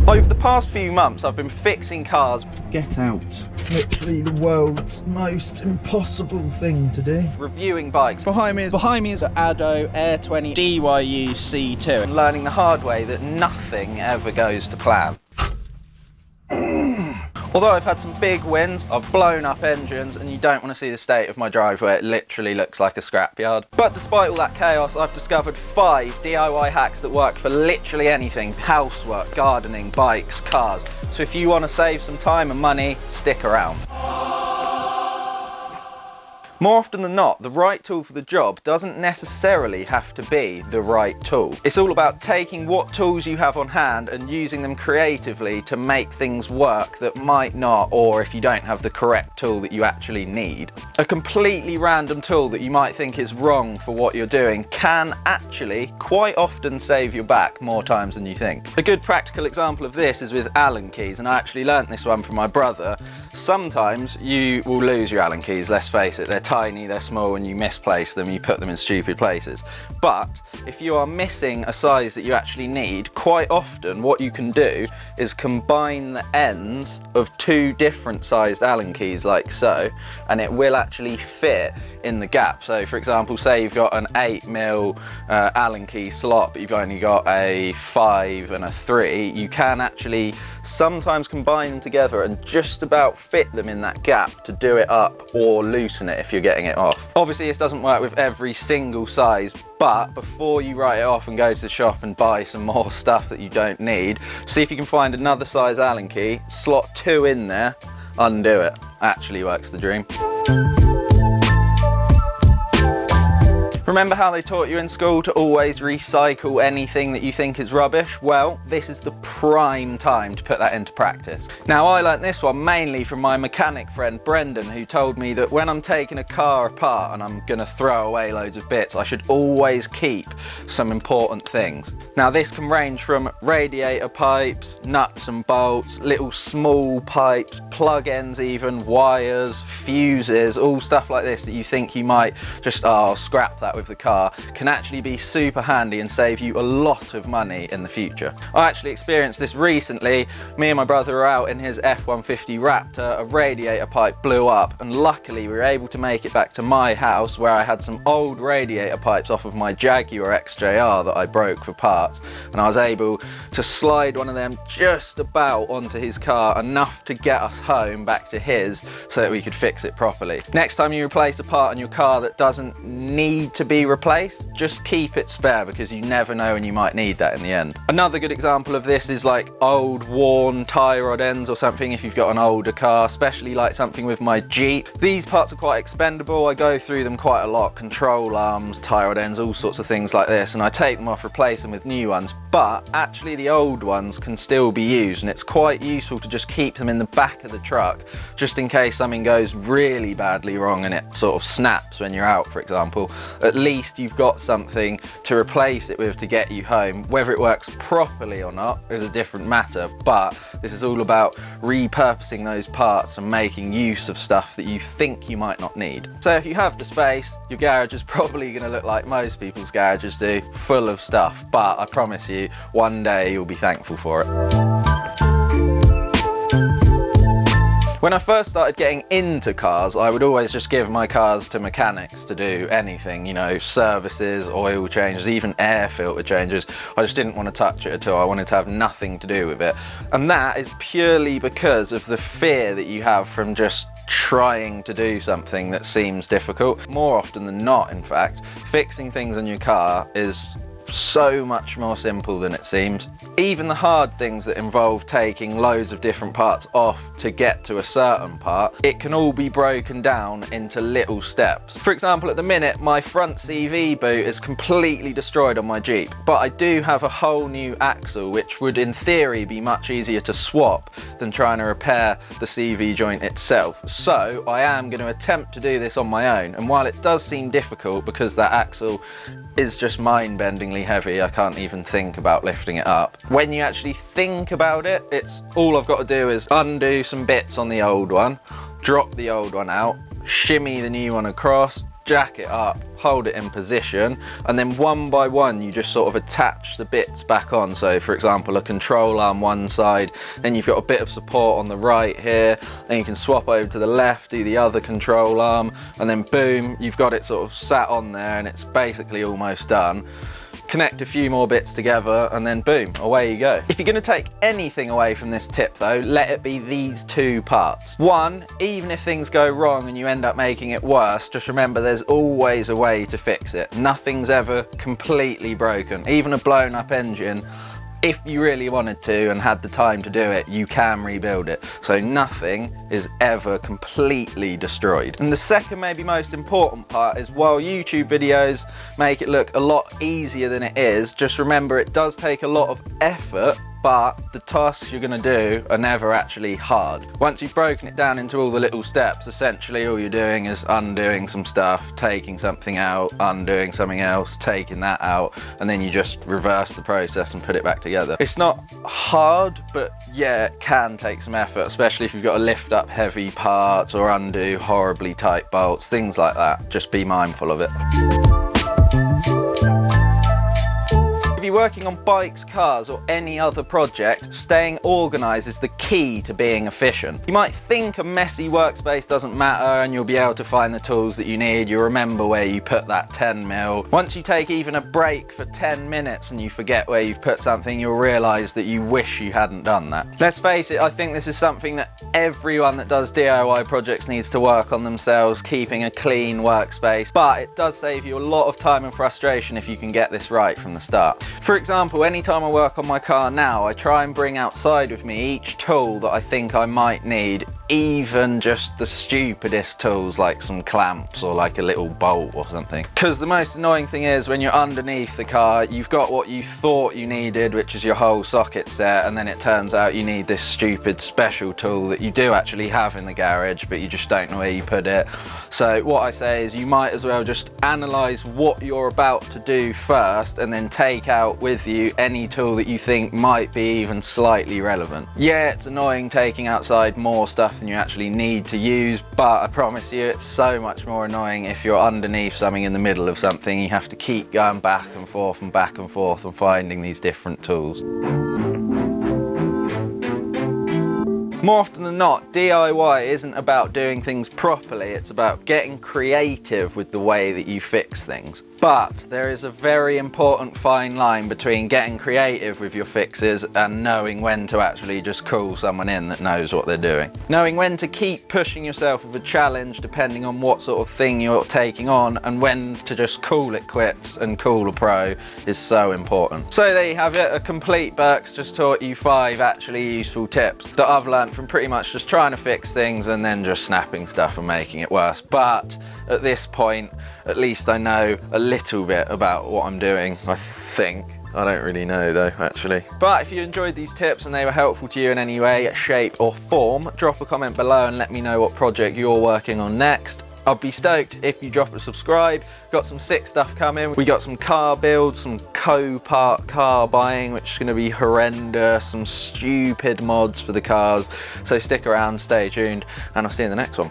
Over the past few months, I've been fixing cars. Get out. Literally the world's most impossible thing to do. Reviewing bikes. Behind me is the Ado Air 20 DYU C2. And learning the hard way that nothing ever goes to plan. Although I've had some big wins, I've blown up engines, and you don't want to see the state of my driveway. It literally looks like a scrapyard. But despite all that chaos, I've discovered 5 DIY hacks that work for literally anything: housework, gardening, bikes, cars. So if you want to save some time and money, stick around. More often than not, the right tool for the job doesn't necessarily have to be the right tool. It's all about taking what tools you have on hand and using them creatively to make things work that might not, or if you don't have the correct tool that you actually need. A completely random tool that you might think is wrong for what you're doing can actually quite often save your back more times than you think. A good practical example of this is with Allen keys, and I actually learnt this one from my brother. Sometimes you will lose your Allen keys, let's face it. They're tiny, they're small, and you misplace them, you put them in stupid places. But if you are missing a size that you actually need, quite often what you can do is combine the ends of 2 different sized Allen keys like so, and it will actually fit in the gap. So for example, say you've got an 8mm Allen key slot, but you've only got a 5 and a 3, you can actually sometimes combine them together and just about fit them in that gap to do it up or loosen it if you're getting it off. Obviously this doesn't work with every single size, but before you write it off and go to the shop and buy some more stuff that you don't need, see if you can find another size Allen key, slot 2 in there, undo it. Actually works the dream. Remember how they taught you in school to always recycle anything that you think is rubbish? Well, this is the prime time to put that into practice. Now, I learnt this one mainly from my mechanic friend Brendan, who told me that when I'm taking a car apart and I'm gonna throw away loads of bits, I should always keep some important things. Now, this can range from radiator pipes, nuts and bolts, little small pipes, plug ends even, wires, fuses, all stuff like this that you think you might just, oh, scrap that with the car, can actually be super handy and save you a lot of money in the future. I actually experienced this recently. Me and my brother were out in his F-150 Raptor, a radiator pipe blew up, and luckily we were able to make it back to my house where I had some old radiator pipes off of my Jaguar XJR that I broke for parts, and I was able to slide one of them just about onto his car, enough to get us home back to his so that we could fix it properly. Next time you replace a part on your car that doesn't need to be replaced, just keep it spare, because you never know when you might need that in the end. Another good example of this is like old worn tie rod ends or something if you've got an older car, especially like something with my Jeep. These parts are quite expendable. I go through them quite a lot, control arms, tie rod ends, all sorts of things like this, and I take them off, replace them with new ones, but actually the old ones can still be used, and it's quite useful to just keep them in the back of the truck just in case something goes really badly wrong and it sort of snaps when you're out, for example. At least you've got something to replace it with to get you home. Whether it works properly or not is a different matter, but this is all about repurposing those parts and making use of stuff that you think you might not need. So if you have the space, your garage is probably going to look like most people's garages do, full of stuff, but I promise you, one day you'll be thankful for it. When I first started getting into cars, I would always just give my cars to mechanics to do anything, you know, services, oil changes, even air filter changes. I just didn't want to touch it at all. I wanted to have nothing to do with it. And that is purely because of the fear that you have from just trying to do something that seems difficult. More often than not, in fact, fixing things on your car is so much more simple than it seems. Even the hard things that involve taking loads of different parts off to get to a certain part, it can all be broken down into little steps. For example, at the minute, my front CV boot is completely destroyed on my Jeep, but I do have a whole new axle, which would in theory be much easier to swap than trying to repair the CV joint itself. So I am going to attempt to do this on my own, and while it does seem difficult because that axle is just mind-bendingly heavy, I can't even think about lifting it up. When you actually think about it, it's all I've got to do is undo some bits on the old one, drop the old one out, shimmy the new one across, jack it up, hold it in position, and then one by one you just sort of attach the bits back on. So for example, a control arm one side, then you've got a bit of support on the right here, then you can swap over to the left, do the other control arm, and then boom, you've got it sort of sat on there and it's basically almost done. Connect a few more bits together and then boom, away you go. If you're going to take anything away from this tip though, let it be these two parts. One, even if things go wrong and you end up making it worse, just remember there's always a way to fix it. Nothing's ever completely broken. Even a blown up engine, if you really wanted to and had the time to do it, you can rebuild it. So nothing is ever completely destroyed. And the second, maybe most important part is, while YouTube videos make it look a lot easier than it is, just remember it does take a lot of effort, but the tasks you're going to do are never actually hard. Once you've broken it down into all the little steps, essentially all you're doing is undoing some stuff, taking something out, undoing something else, taking that out, and then you just reverse the process and put it back together. It's not hard, but yeah, it can take some effort, especially if you've got to lift up heavy parts or undo horribly tight bolts, things like that. Just be mindful of it. If you're working on bikes, cars, or any other project, staying organised is the key to being efficient. You might think a messy workspace doesn't matter and you'll be able to find the tools that you need. You remember where you put that 10mm. Once you take even a break for 10 minutes and you forget where you've put something, you'll realise that you wish you hadn't done that. Let's face it, I think this is something that everyone that does DIY projects needs to work on themselves, keeping a clean workspace, but it does save you a lot of time and frustration if you can get this right from the start. For example, anytime I work on my car now, I try and bring outside with me each tool that I think I might need, even just the stupidest tools like some clamps or like a little bolt or something. Because the most annoying thing is when you're underneath the car, you've got what you thought you needed, which is your whole socket set, and then it turns out you need this stupid special tool that you do actually have in the garage, but you just don't know where you put it. So what I say is you might as well just analyse what you're about to do first and then take out with you any tool that you think might be even slightly relevant. Yeah, it's annoying taking outside more stuff than you actually need to use, but I promise you it's so much more annoying if you're underneath something in the middle of something. You have to keep going back and forth and back and forth and finding these different tools. More often than not, DIY isn't about doing things properly, it's about getting creative with the way that you fix things. But there is a very important fine line between getting creative with your fixes and knowing when to actually just call someone in that knows what they're doing. Knowing when to keep pushing yourself with a challenge depending on what sort of thing you're taking on, and when to just call it quits and call a pro is so important. So there you have it, a complete Berks just taught you 5 actually useful tips that I've learned from pretty much just trying to fix things and then just snapping stuff and making it worse. But at this point, at least I know a little bit about what I'm doing, I think. I don't really know though, actually. But if you enjoyed these tips and they were helpful to you in any way, shape or form, drop a comment below and let me know what project you're working on next. I'd be stoked if you drop a subscribe. Got some sick stuff coming. We got some car builds, some co-part car buying, which is going to be horrendous, some stupid mods for the cars. So stick around, stay tuned, and I'll see you in the next one.